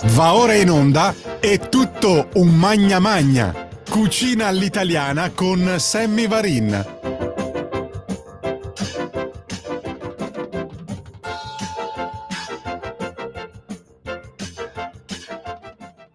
Va ora in onda È tutto un magna magna. Cucina all'italiana con Sammy Varin.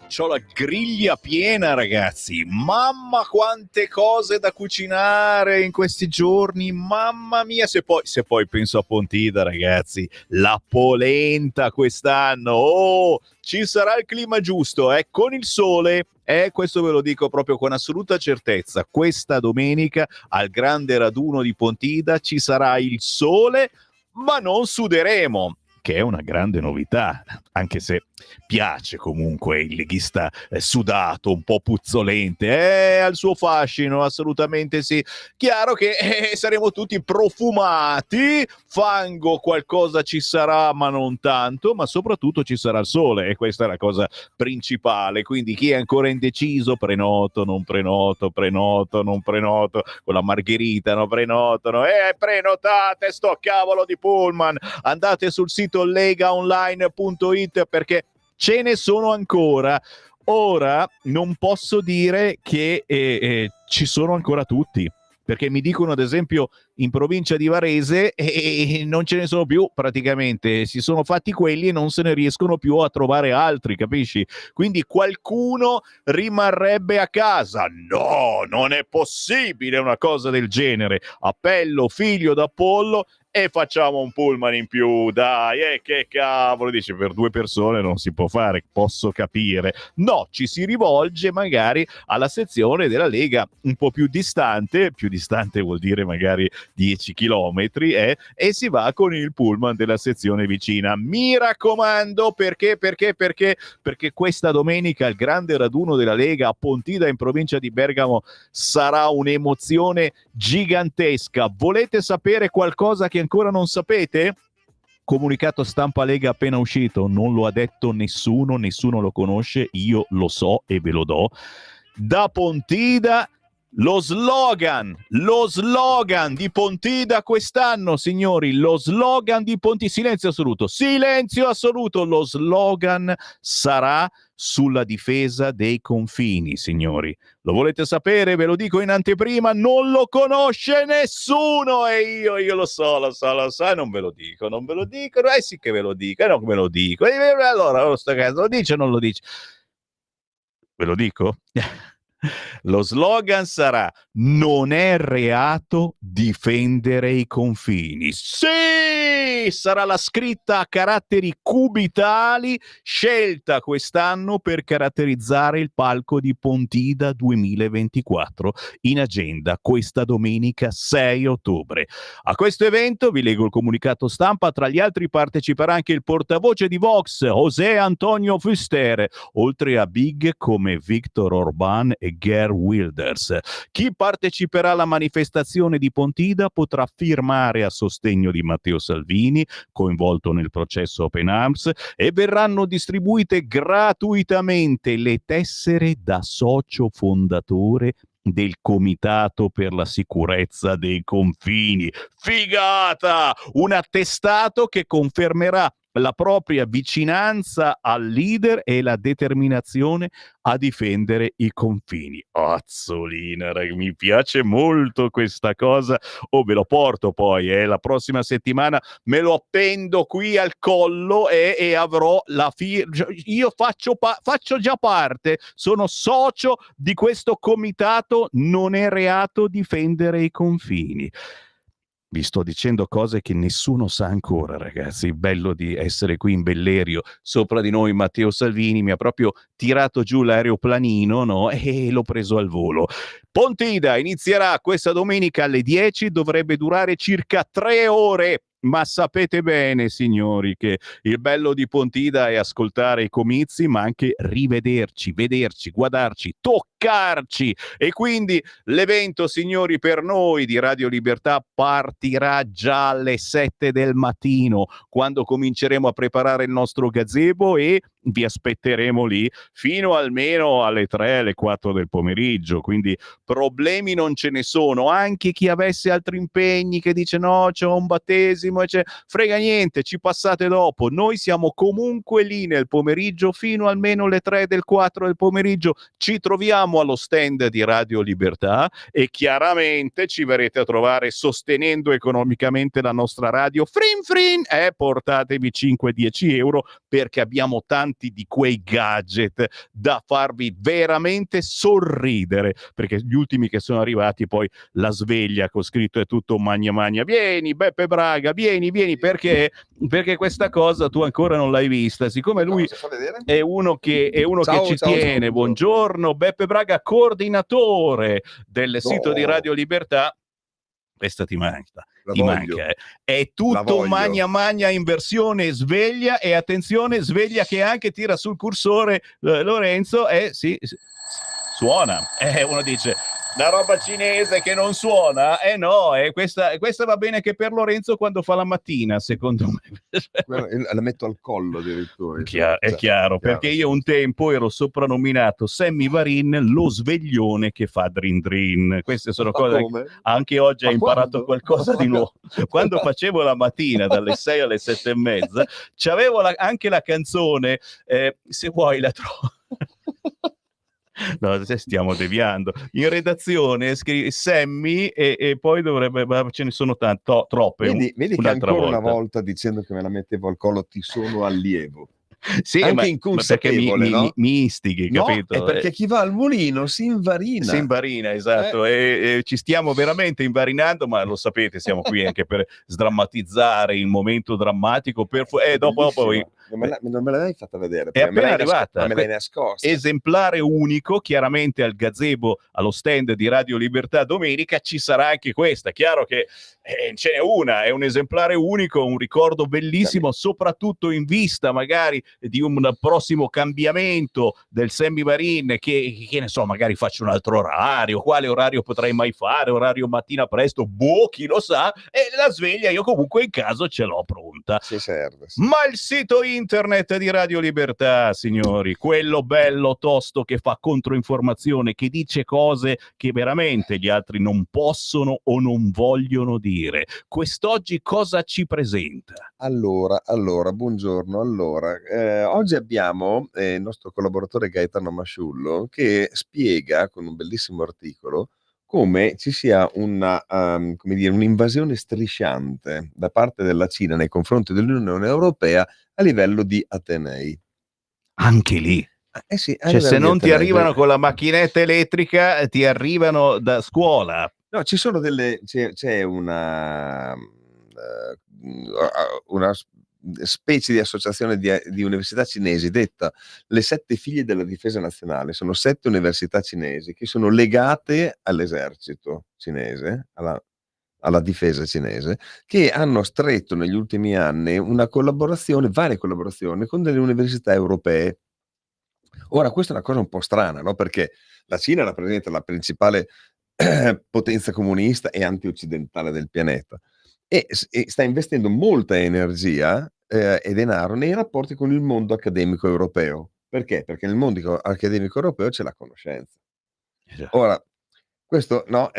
C'ho la griglia piena, ragazzi. Mamma quante cose da cucinare in questi giorni, mamma mia. Se poi penso a Pontida, ragazzi, la polenta quest'anno. Oh, ci sarà il clima giusto, con il sole. Questo ve lo dico proprio con assoluta certezza. Questa domenica al grande raduno di Pontida ci sarà il sole, ma non suderemo, che è una grande novità, anche se piace comunque il leghista sudato, un po' puzzolente, ha il suo fascino, assolutamente sì. Chiaro che saremo tutti profumati, fango qualcosa ci sarà, ma non tanto, ma soprattutto ci sarà il sole, e questa è la cosa principale. Quindi chi è ancora indeciso, prenoto, non prenoto, con la margherita, no, prenotano, prenotate sto cavolo di pullman, andate sul sito legaonline.it perché ce ne sono ancora. Ora non posso dire che ci sono ancora tutti, perché mi dicono ad esempio in provincia di Varese non ce ne sono più praticamente, si sono fatti quelli e non se ne riescono più a trovare altri, capisci? Quindi qualcuno rimarrebbe a casa. No, non è possibile una cosa del genere. Appello figlio d'Apollo e facciamo un pullman in più, dai, che cavolo, dice, per 2 persone non si può fare, posso capire. No, ci si rivolge magari alla sezione della Lega un po' più distante vuol dire magari 10 chilometri, e si va con il pullman della sezione vicina. Mi raccomando, perché questa domenica il grande raduno della Lega a Pontida in provincia di Bergamo sarà un'emozione gigantesca. Volete sapere qualcosa che ancora non sapete? Comunicato stampa Lega appena uscito, non lo ha detto nessuno lo conosce, io lo so e ve lo do. Da Pontida lo slogan di Pontida quest'anno, signori, lo slogan di Pontida, silenzio assoluto, lo slogan sarà sulla difesa dei confini, signori. Lo volete sapere? Ve lo dico in anteprima, non lo conosce nessuno e io lo so, non ve lo dico, sì che ve lo dico, non ve lo dico. Allora, sto cazzo, lo dice o non lo dice? Ve lo dico? Lo slogan sarà: non è reato difendere i confini. Sì! Sarà la scritta a caratteri cubitali scelta quest'anno per caratterizzare il palco di Pontida 2024 in agenda questa domenica 6 ottobre. A questo evento, vi leggo il comunicato stampa, tra gli altri parteciperà anche il portavoce di Vox, José Antonio Fuster, oltre a big come Viktor Orban e Geert Wilders. Chi parteciperà alla manifestazione di Pontida potrà firmare a sostegno di Matteo Salvini, coinvolto nel processo Open Arms, e verranno distribuite gratuitamente le tessere da socio fondatore del Comitato per la sicurezza dei confini. Figata! Un attestato che confermerà la propria vicinanza al leader e la determinazione a difendere i confini. Azzolina, mi piace molto questa cosa. Ve lo porto poi, la prossima settimana me lo appendo qui al collo e avrò la io faccio già parte, sono socio di questo comitato. Non è reato difendere i confini. Vi sto dicendo cose che nessuno sa ancora, ragazzi. Il bello di essere qui in Bellerio. Sopra di noi Matteo Salvini mi ha proprio tirato giù l'aeroplanino, no? E l'ho preso al volo. Pontida inizierà questa domenica alle 10, dovrebbe durare circa 3 ore. Ma sapete bene, signori, che il bello di Pontida è ascoltare i comizi, ma anche rivederci, vederci, guardarci, spaccarci. E quindi l'evento, signori, per noi di Radio Libertà partirà già alle 7 del mattino, quando cominceremo a preparare il nostro gazebo, e vi aspetteremo lì fino almeno alle 3, alle 4 del pomeriggio. Quindi problemi non ce ne sono. Anche chi avesse altri impegni, che dice no, c'è un battesimo, frega niente, ci passate dopo. Noi siamo comunque lì nel pomeriggio fino almeno le 3 del 4 del pomeriggio. Ci troviamo allo stand di Radio Libertà e chiaramente ci verrete a trovare sostenendo economicamente la nostra radio. Frin frin, portatevi 5-10 euro, perché abbiamo tanti di quei gadget da farvi veramente sorridere, perché gli ultimi che sono arrivati, poi la sveglia con scritto è tutto magna magna. Vieni Beppe Braga, vieni, perché questa cosa tu ancora non l'hai vista, siccome lui è uno che ci tiene. Buongiorno Beppe Braga, coordinatore del sito di Radio Libertà. Questa ti manca. È tutto magna in versione sveglia, e attenzione, sveglia che anche tira sul cursore Lorenzo, sì, suona. Uno dice la roba cinese che non suona, no, questa va bene che per Lorenzo quando fa la mattina, secondo me. La metto al collo addirittura. È chiaro, perché io un tempo ero soprannominato Sammy Varin, lo sveglione che fa drin drin. Queste sono cose che anche oggi hai imparato qualcosa di nuovo. Quando facevo la mattina dalle 6 alle 7 e mezza, c'avevo anche la canzone, se vuoi la trovo. No, stiamo deviando. In redazione scrivi Sammy e poi dovrebbe, ma ce ne sono troppe. Vedi che ancora una volta, dicendo che me la mettevo al collo, ti sono allievo. Sì, anche inconsapevole, perché mi istighi, capito? È perché chi va al mulino si invarina. Esatto, e ci stiamo veramente invarinando, ma lo sapete, siamo qui anche per sdrammatizzare il momento drammatico. Dopo non me l'hai fatta vedere, è appena arrivata, me l'hai nascosta. Esemplare unico, chiaramente al gazebo, allo stand di Radio Libertà domenica ci sarà anche questa. Chiaro che ce n'è una, è un esemplare unico, un ricordo bellissimo, soprattutto in vista magari di un prossimo cambiamento del Sammy Varin, che ne so, magari faccio un altro orario. Quale orario potrei mai fare? Orario mattina presto? Chi lo sa. E la sveglia io comunque in caso ce l'ho pronta. Si serve. Ma il sito internet di Radio Libertà, signori, quello bello tosto che fa controinformazione, che dice cose che veramente gli altri non possono o non vogliono dire. Quest'oggi cosa ci presenta? Allora, buongiorno. Oggi abbiamo il nostro collaboratore Gaetano Masciullo, che spiega con un bellissimo articolo come ci sia un'invasione strisciante da parte della Cina nei confronti dell'Unione Europea a livello di atenei. Anche lì. Sì, cioè, se non ti arrivano con la macchinetta elettrica, ti arrivano da scuola. No, ci sono c'è una specie di associazione di università cinesi detta le 7 figlie della difesa nazionale. Sono 7 università cinesi che sono legate all'esercito cinese, alla difesa cinese, che hanno stretto negli ultimi anni varie collaborazioni con delle università europee. Ora, questa è una cosa un po' strana, no? Perché la Cina rappresenta la principale potenza comunista e anti-occidentale del pianeta e sta investendo molta energia e denaro nei rapporti con il mondo accademico europeo. Perché? Perché nel mondo accademico europeo c'è la conoscenza. Ora, questo no,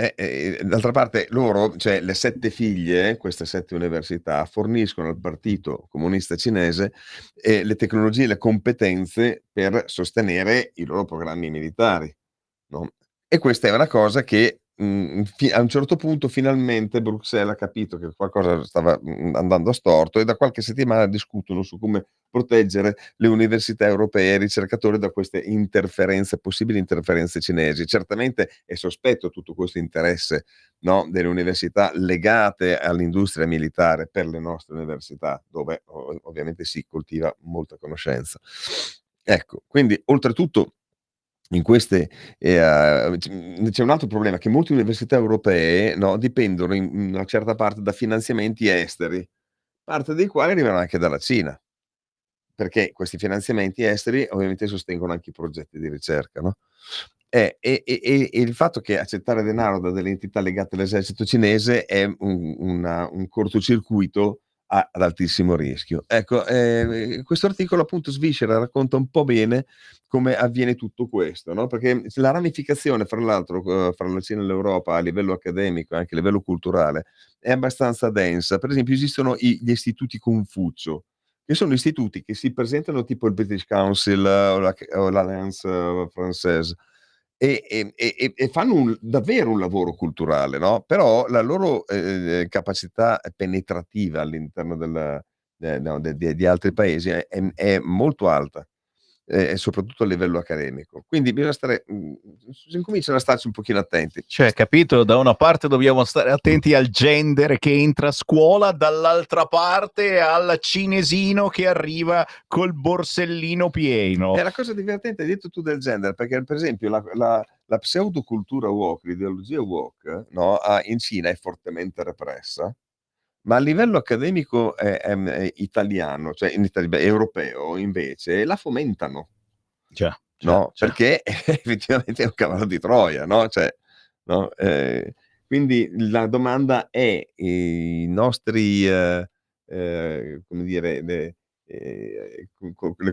d'altra parte loro, cioè le 7 figlie, queste 7 università, forniscono al Partito Comunista Cinese le tecnologie e le competenze per sostenere i loro programmi militari, no? E questa è una cosa che a un certo punto finalmente Bruxelles ha capito che qualcosa stava andando a storto, e da qualche settimana discutono su come proteggere le università europee e i ricercatori da queste possibili interferenze cinesi. Certamente è sospetto tutto questo interesse, no, delle università legate all'industria militare per le nostre università, dove ovviamente si coltiva molta conoscenza. Ecco, quindi oltretutto in queste c'è un altro problema, che molte università europee, no, dipendono in una certa parte da finanziamenti esteri, parte dei quali arrivano anche dalla Cina, perché questi finanziamenti esteri ovviamente sostengono anche i progetti di ricerca, no? E il fatto che accettare denaro da delle entità legate all'esercito cinese è un cortocircuito ad altissimo rischio. Ecco, questo articolo appunto sviscera, racconta un po' bene come avviene tutto questo, no? Perché la ramificazione, fra l'altro, fra la Cina e l'Europa a livello accademico e anche a livello culturale è abbastanza densa. Per esempio, esistono gli istituti Confucio, che sono istituti che si presentano tipo il British Council o l'Alliance Française e fanno davvero un lavoro culturale, no? Però la loro capacità penetrativa all'interno no, di altri paesi è molto alta, e soprattutto a livello accademico. Quindi bisogna stare, si cominciano a starci un pochino attenti. Cioè, capito? Da una parte dobbiamo stare attenti al gender che entra a scuola, dall'altra parte al cinesino che arriva col borsellino pieno. È la cosa divertente, hai detto tu, del gender, perché per esempio la pseudocultura woke, l'ideologia woke, no, in Cina è fortemente repressa, ma a livello accademico italiano, cioè europeo, invece, la fomentano. Già, No, perché effettivamente è un cavallo di Troia, no, cioè, no, quindi la domanda è: i nostri, come dire,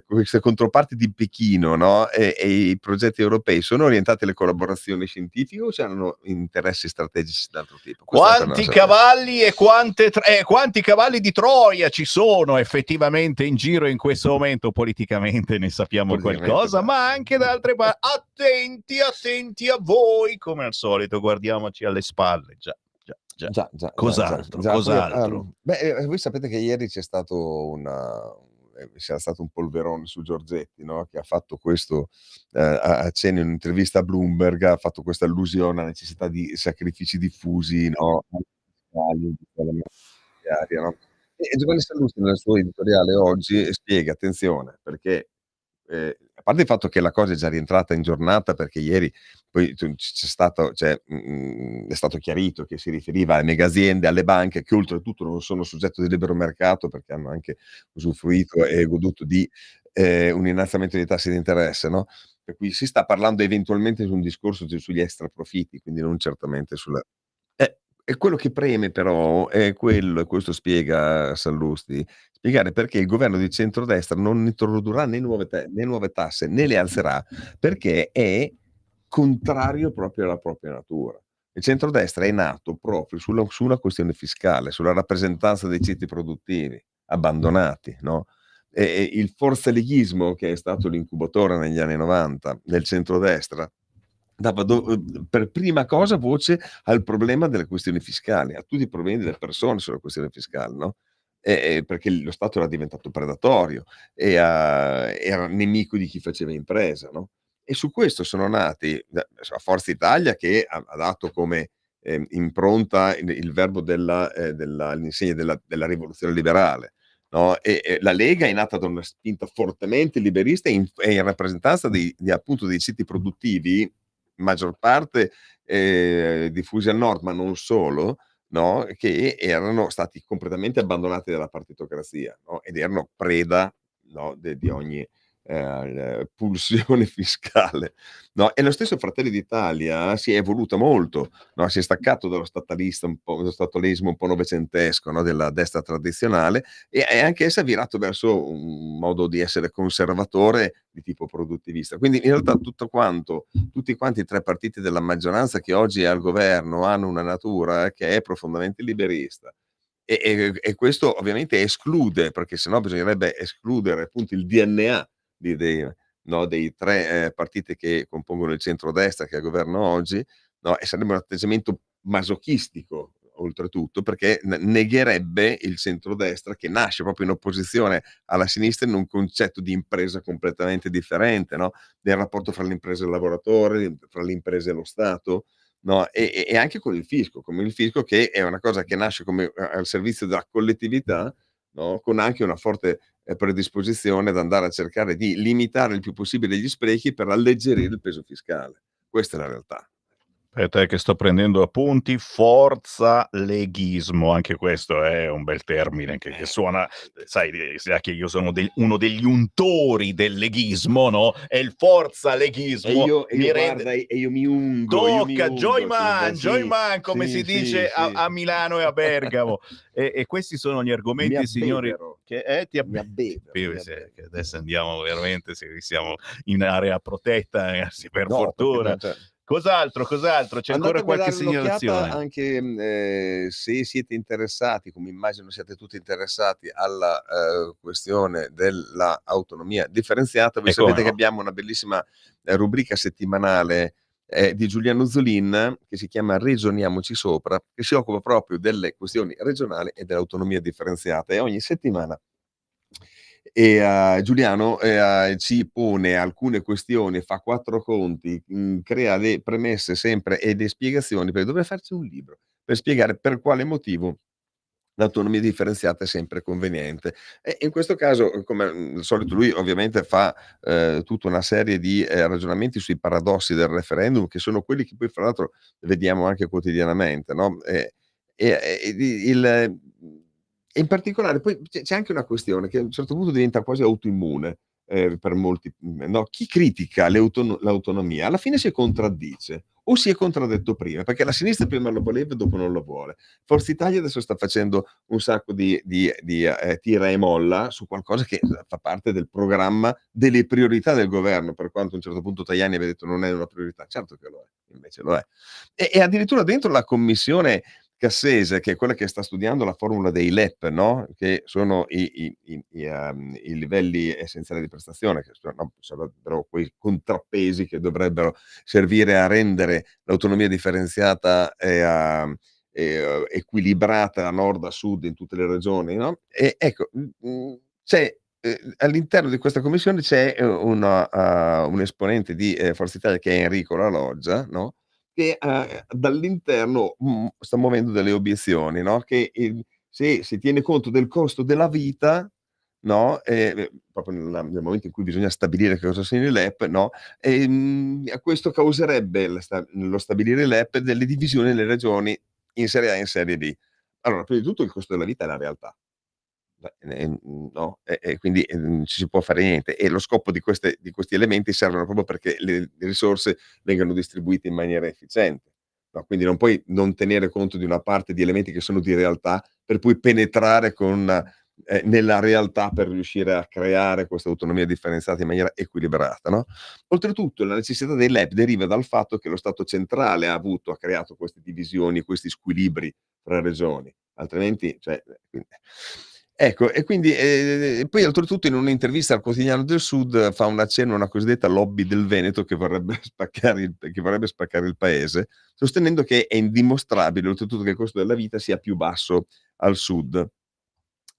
queste controparti di Pechino, no, e i progetti europei sono orientati alle collaborazioni scientifiche o c'hanno interessi strategici d'altro tipo? Questo è Quanti cavalli e quanti cavalli di Troia ci sono effettivamente in giro in questo momento? Politicamente ne sappiamo qualcosa, ma anche da altre parti. Attenti a voi, come al solito, guardiamoci alle spalle. Già. Cos'altro? Poi, voi sapete che ieri c'era stato un polverone su Giorgetti, no? Che ha fatto questo, accenno in un'intervista a Bloomberg, ha fatto questa allusione alla necessità di sacrifici diffusi, no? No? E Giovanni Sallusti nel suo editoriale oggi spiega, attenzione, perché a parte il fatto che la cosa è già rientrata in giornata, perché ieri poi c'è stato, cioè, è stato chiarito che si riferiva alle mega aziende, alle banche, che oltretutto non sono soggetto di libero mercato perché hanno anche usufruito e goduto di un innalzamento dei tassi di interesse, no? Per cui si sta parlando eventualmente su un discorso sugli extra profitti, quindi non certamente sulla. E quello che preme però è quello, e questo spiega Sallusti, spiegare perché il governo di centrodestra non introdurrà né nuove tasse, né le alzerà, perché è contrario proprio alla propria natura. Il centrodestra è nato proprio su una questione fiscale, sulla rappresentanza dei ceti produttivi abbandonati, no, e il forzaleghismo, che è stato l'incubatore negli anni '90 del centrodestra, dava per prima cosa voce al problema delle questioni fiscali, a tutti i problemi delle persone sulla questione fiscale, no, perché lo Stato era diventato predatorio e era nemico di chi faceva impresa, no, e su questo sono nati Forza Italia, che ha dato come, impronta il verbo all'insegna della rivoluzione liberale, no, e la Lega è nata da una spinta fortemente liberista e in rappresentanza appunto dei siti produttivi, maggior parte diffusi al nord, ma non solo, no, che erano stati completamente abbandonati dalla partitocrazia, no, ed erano preda, no, di ogni pulsione fiscale, no, e lo stesso Fratelli d'Italia si è evoluta molto, no, si è staccato dallo statalismo un po' novecentesco, no, della destra tradizionale, e anche essa ha virato verso un modo di essere conservatore di tipo produttivista. Quindi in realtà tutti quanti i tre partiti della maggioranza che oggi è al governo hanno una natura che è profondamente liberista. E questo ovviamente esclude, perché sennò bisognerebbe escludere appunto il DNA dei tre partiti che compongono il centrodestra che è al governo oggi, no, e sarebbe un atteggiamento masochistico oltretutto, perché negherebbe il centrodestra, che nasce proprio in opposizione alla sinistra, in un concetto di impresa completamente differente, no, del rapporto fra l'impresa e il lavoratore, fra l'impresa e lo Stato, no, e anche con il fisco, come il fisco, che è una cosa che nasce come al servizio della collettività, no, con anche una forte predisposizione ad andare a cercare di limitare il più possibile gli sprechi per alleggerire il peso fiscale. Questa è la realtà. Aspetta, che sto prendendo appunti. Forza leghismo, anche questo è un bel termine che suona, sai, sa che io sono uno degli untori del leghismo, no? E il forza leghismo mi rende... guarda, e io mi ungo, Joyman, sì, Joyman, come si sì, dice sì. a Milano e a Bergamo. E questi sono gli Mi argomenti, signori, abbevero, che mi abbevero, mi sì, abbevero. che adesso andiamo veramente, siamo in area protetta, sì, per No, perché fortuna. cioè, Cos'altro? C'è andate ancora a qualche guardare un'occhiata segnalazione? anche, se siete interessati, come immagino siate tutti interessati, alla questione della autonomia differenziata. Voi E come sapete che no? abbiamo una bellissima rubrica settimanale di Giuliano Zolin, che si chiama Regioniamoci sopra, che si occupa proprio delle questioni regionali e dell'autonomia differenziata, e ogni settimana Giuliano ci pone alcune questioni, fa 4 conti, crea le premesse sempre e le spiegazioni, perché dovrebbe farci un libro per spiegare per quale motivo l'autonomia differenziata è sempre conveniente. E in questo caso, come al solito, lui ovviamente fa tutta una serie di ragionamenti sui paradossi del referendum, che sono quelli che poi fra l'altro vediamo anche quotidianamente, no, il e in particolare poi c'è anche una questione che a un certo punto diventa quasi autoimmune, per molti, no, chi critica l'autonomia alla fine si contraddice, o si è contraddetto prima, perché la sinistra prima lo voleva e dopo non lo vuole. Forza Italia adesso sta facendo un sacco di tira e molla su qualcosa che fa parte del programma delle priorità del governo, per quanto a un certo punto Tajani aveva detto non è una priorità. Certo che lo è, invece lo è. E addirittura dentro la commissione Cassese, che è quella che sta studiando la formula dei LEP, no, che sono i livelli essenziali di prestazione, che sarebbero quei contrappesi che dovrebbero servire a rendere l'autonomia differenziata equilibrata a nord, a sud in tutte le regioni, no, e ecco, c'è all'interno di questa commissione c'è un esponente di Forza Italia, che è Enrico La Loggia, no, che dall'interno sta muovendo delle obiezioni, no, che se si tiene conto del costo della vita, no, proprio nel momento in cui bisogna stabilire che cosa siano i LEP, no, questo causerebbe lo stabilire i LEP delle divisioni nelle regioni in serie A e in serie B. Allora, prima di tutto il costo della vita è la realtà. No, e quindi, ci si può fare niente, e lo scopo di questi elementi servono proprio perché le risorse vengano distribuite in maniera efficiente, no, quindi non puoi non tenere conto di una parte di elementi che sono di realtà, per poi penetrare nella realtà per riuscire a creare questa autonomia differenziata in maniera equilibrata, no. Oltretutto la necessità dei LEP deriva dal fatto che lo Stato centrale ha creato queste divisioni, questi squilibri fra regioni, altrimenti, cioè, ecco, e quindi poi oltretutto in un'intervista al Quotidiano del Sud fa un accenno a una cosiddetta lobby del Veneto che vorrebbe spaccare il paese, sostenendo che è indimostrabile oltretutto che il costo della vita sia più basso al sud,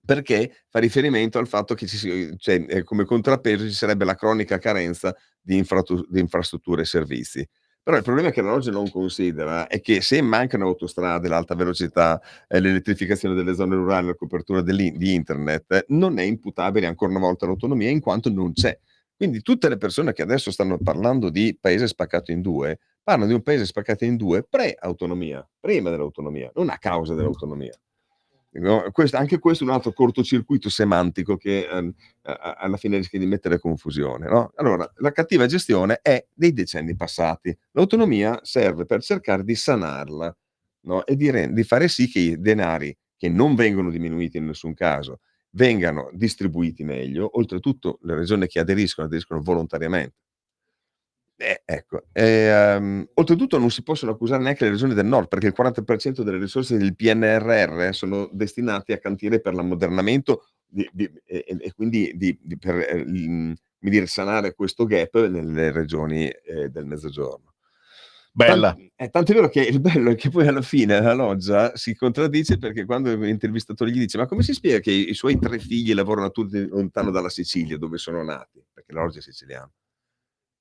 perché fa riferimento al fatto che cioè, come contrappeso ci sarebbe la cronica carenza di infrastrutture e servizi. Però il problema che l'orologio non considera è che se mancano autostrade, l'alta velocità, l'elettrificazione delle zone rurali, la copertura di internet, non è imputabile ancora una volta all'autonomia, in quanto non c'è. Quindi tutte le persone che adesso stanno parlando di paese spaccato in due, parlano di un paese spaccato in due pre-autonomia, prima dell'autonomia, non a causa dell'autonomia. No, anche questo è un altro cortocircuito semantico che alla fine rischia di mettere confusione, no? Allora, la cattiva gestione è dei decenni passati. L'autonomia serve per cercare di sanarla, no? E di fare sì che i denari, che non vengono diminuiti in nessun caso, vengano distribuiti meglio. Oltretutto le regioni che aderiscono volontariamente. Ecco, oltretutto non si possono accusare neanche le regioni del nord, perché il 40% delle risorse del PNRR sono destinati a cantieri per l'ammodernamento e quindi per, come dire, sanare questo gap nelle regioni del mezzogiorno. Bella. Tant'è vero che il bello è che poi alla fine la Loggia si contraddice, perché quando l'intervistatore gli dice: "Ma come si spiega che i suoi 3 figli lavorano tutti lontano dalla Sicilia, dove sono nati?" Perché la Loggia è siciliana.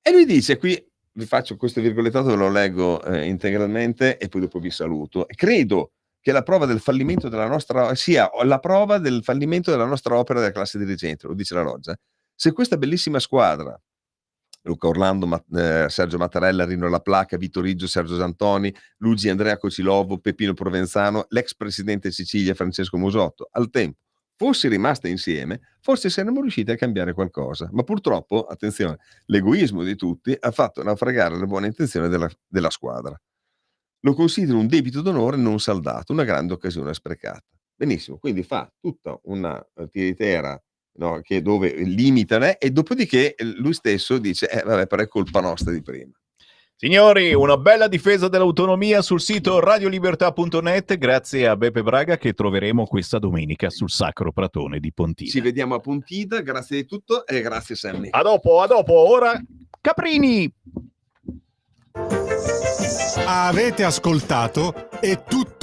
E lui dice, qui vi faccio questo virgolettato, lo leggo integralmente e poi dopo vi saluto: "Credo che la prova del fallimento della nostra sia la prova del fallimento della nostra opera della classe dirigente", lo dice La Loggia. "Se questa bellissima squadra Luca Orlando, Sergio Mattarella, Rino La Placa, Vito Riggio, Sergio Santoni, Luigi Andrea Cocilovo, Peppino Provenzano, l'ex presidente Sicilia Francesco Musotto. Al tempo, fossi rimaste insieme, forse saremmo riusciti a cambiare qualcosa. Ma purtroppo, attenzione, l'egoismo di tutti ha fatto naufragare le buone intenzioni della squadra. Lo considero un debito d'onore non saldato, una grande occasione sprecata. Benissimo, quindi fa tutta una tiritera, no, dove limita, e dopodiché lui stesso dice vabbè, però è colpa nostra di prima. Signori, una bella difesa dell'autonomia sul sito radiolibertà.net grazie a Beppe Braga, che troveremo questa domenica sul Sacro Pratone di Pontida. Ci vediamo a Pontida, grazie di tutto e grazie Sammy. A dopo, ora Caprini! Avete ascoltato È tutto